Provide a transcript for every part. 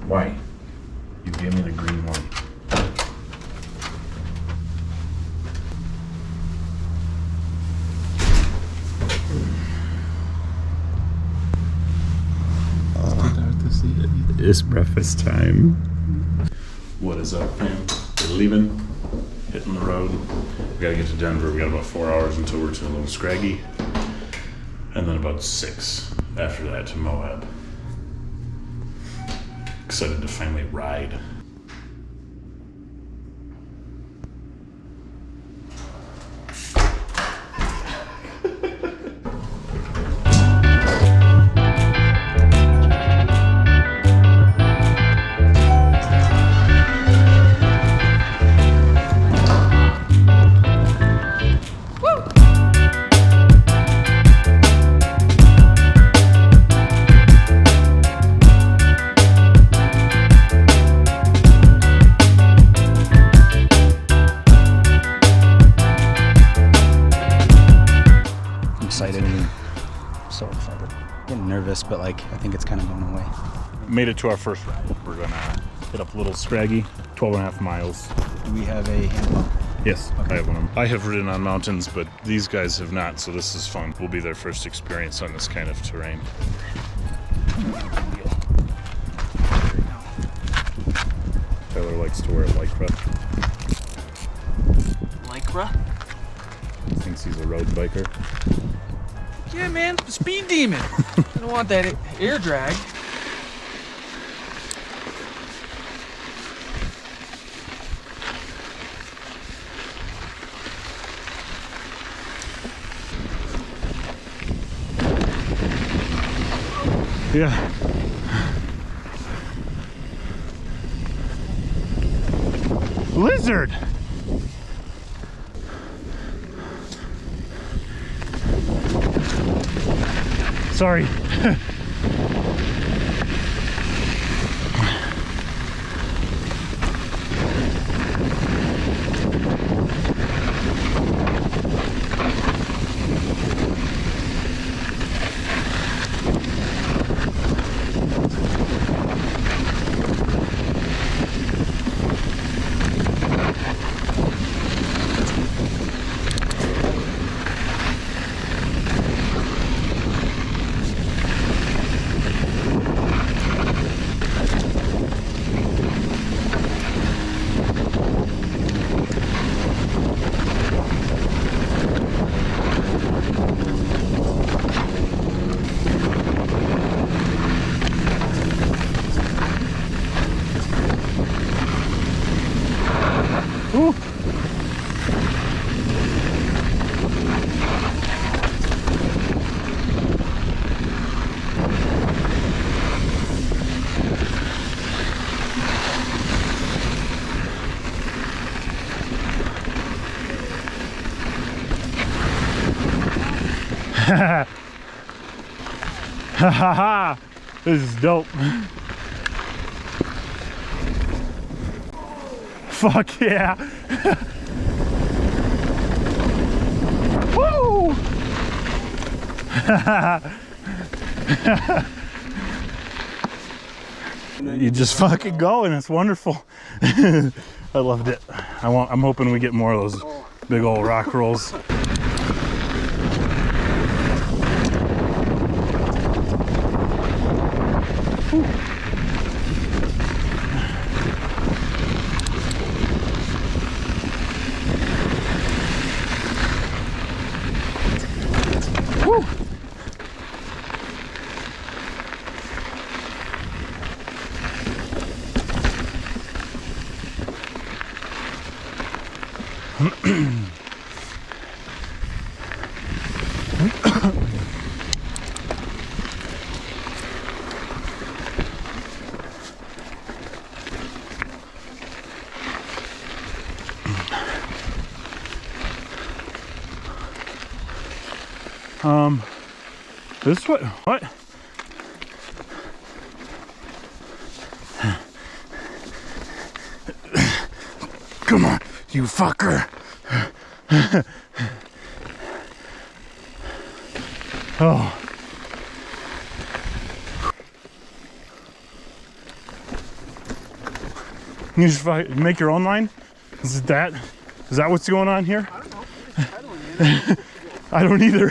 Why? You gave me the green light. It's breakfast time. What is up, fam? We're leaving, hitting the road. We gotta get to Denver. We got about 4 hours until we're to a little Scraggy, and then about 6 after that to Moab. Excited to finally ride. Excited and so excited. Getting nervous, but like I think it's kind of going away. Made it to our first ride. We're gonna hit up Little Scraggy, 12.5 miles. Do we have a handle? Yes, Okay. I have one. I have ridden on mountains, but these guys have not, so this is fun. Will be their first experience on this kind of terrain. Tyler likes to wear Lycra. Lycra? Thinks he's a road biker. Yeah, man, speed demon. I don't want that air drag. Yeah. Lizard! Sorry. Ooh. Ha ha ha! This is dope. Fuck yeah! Woo! You just fucking go and it's wonderful. I loved it. I'm hoping we get more of those big old rock rolls. Woo. This is what? Come on, you fucker. Oh. You just make your own line? Is that what's going on here? I don't know. I don't know. I don't either.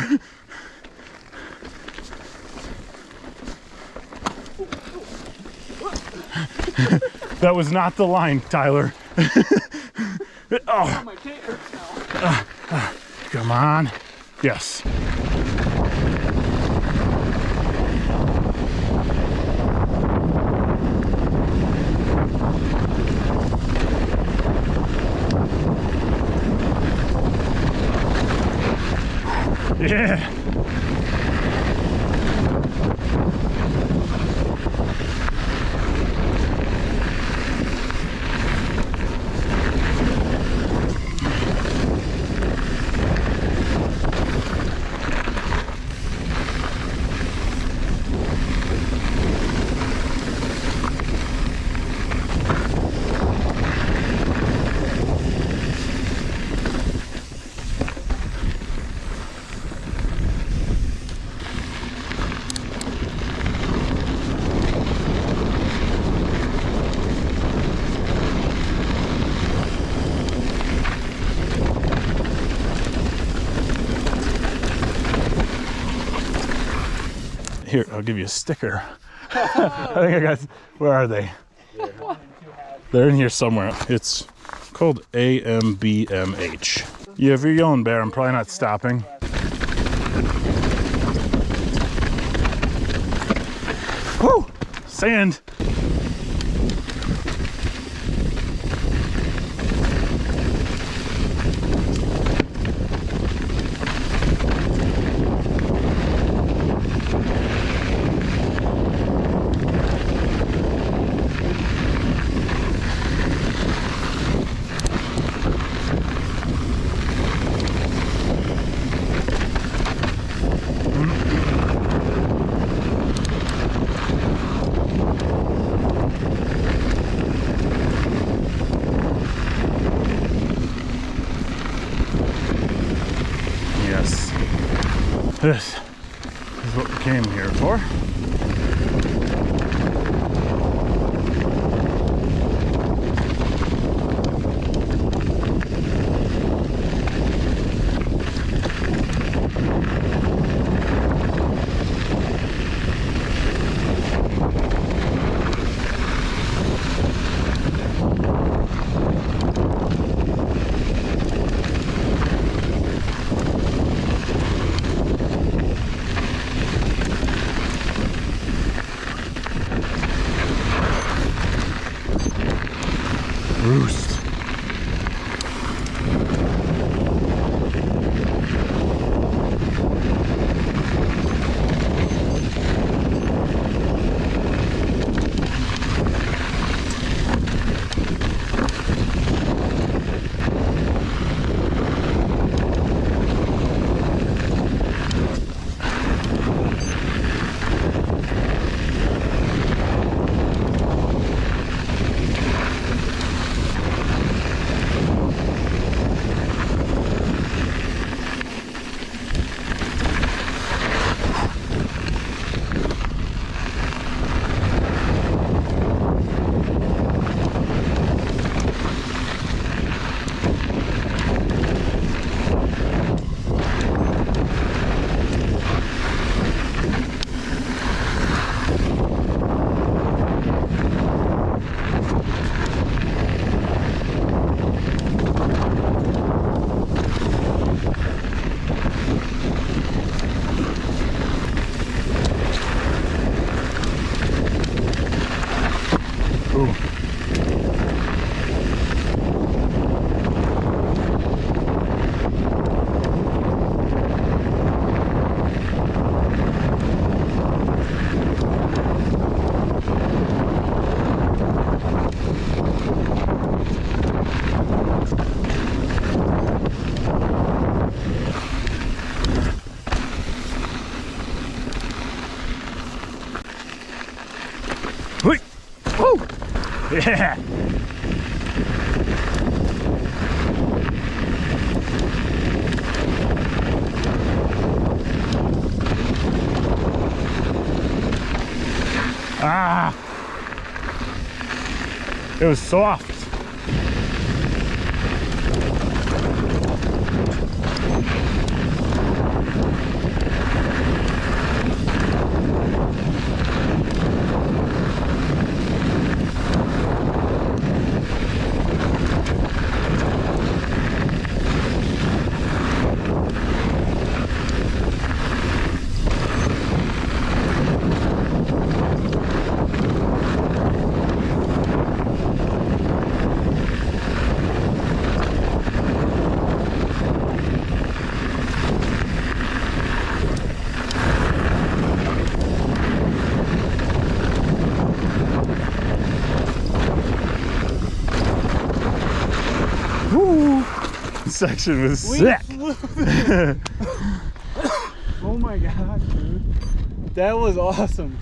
That was not the line, Tyler. Oh, My taint hurts now. come on. Yes. Yeah. Here, I'll give you a sticker. I think I got, where are they? They're in here somewhere. It's called AMBMH. Yeah, if you're yelling bear, I'm probably not stopping. Woo! Sand. Yes. This is what we came here for. Roost. Woo! Yeah! Ah! It was soft. Section was sick. Oh my god, dude. That was awesome.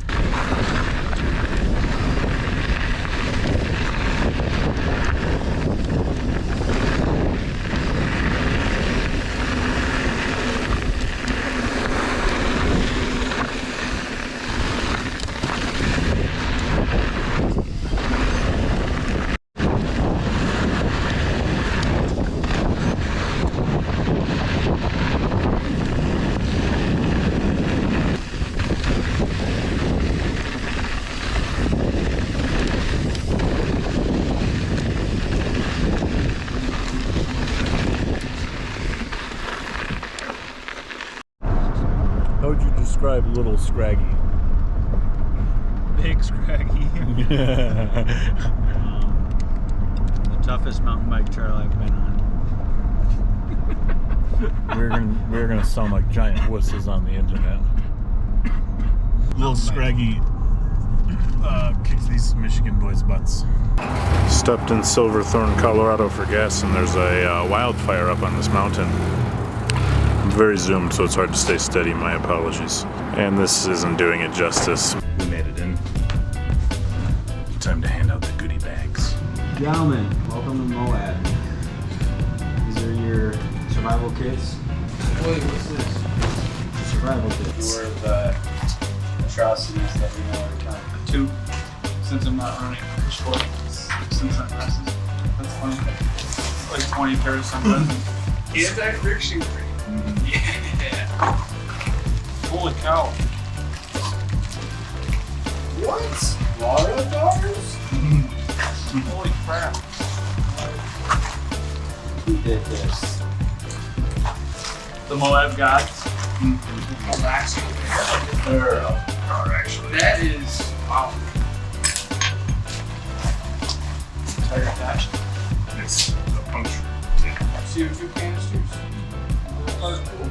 How would you describe little Scraggy? Big Scraggy. The toughest mountain bike trail I've been on. We're gonna sound like giant wusses on the internet. Little Scraggy kicks these Michigan boys' butts. Stepped in Silverthorne, Colorado for gas, and there's a wildfire up on this mountain. I'm very zoomed, so it's hard to stay steady. My apologies. And this isn't doing it justice. We made it in. Time to hand out the goodie bags. Gentlemen, welcome to Moab. These are your survival kits. Wait, what's this? Survival kits. Or the atrocities that we know are coming. Two. Since I'm not running short, some sunglasses. That's funny. Like 20 pairs of sunglasses. Anti-friction cream. Yeah. Holy cow. What? Water bars? Holy crap. Who did this? The Moab gods. Oh, actually. They're actually. That is. Wow. Tire attached. It's a puncture. CO2 canisters. That's cool.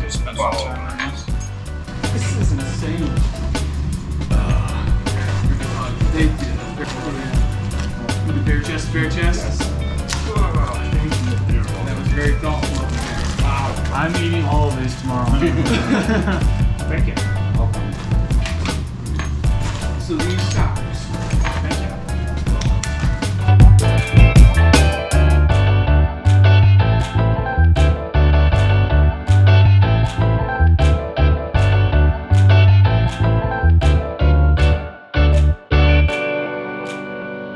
Spend some time on this. This is insane. They did. Bare chest, bare chest. That was very thoughtful of you. Wow. I'm eating all of these tomorrow. Thank you. Welcome. So these stop.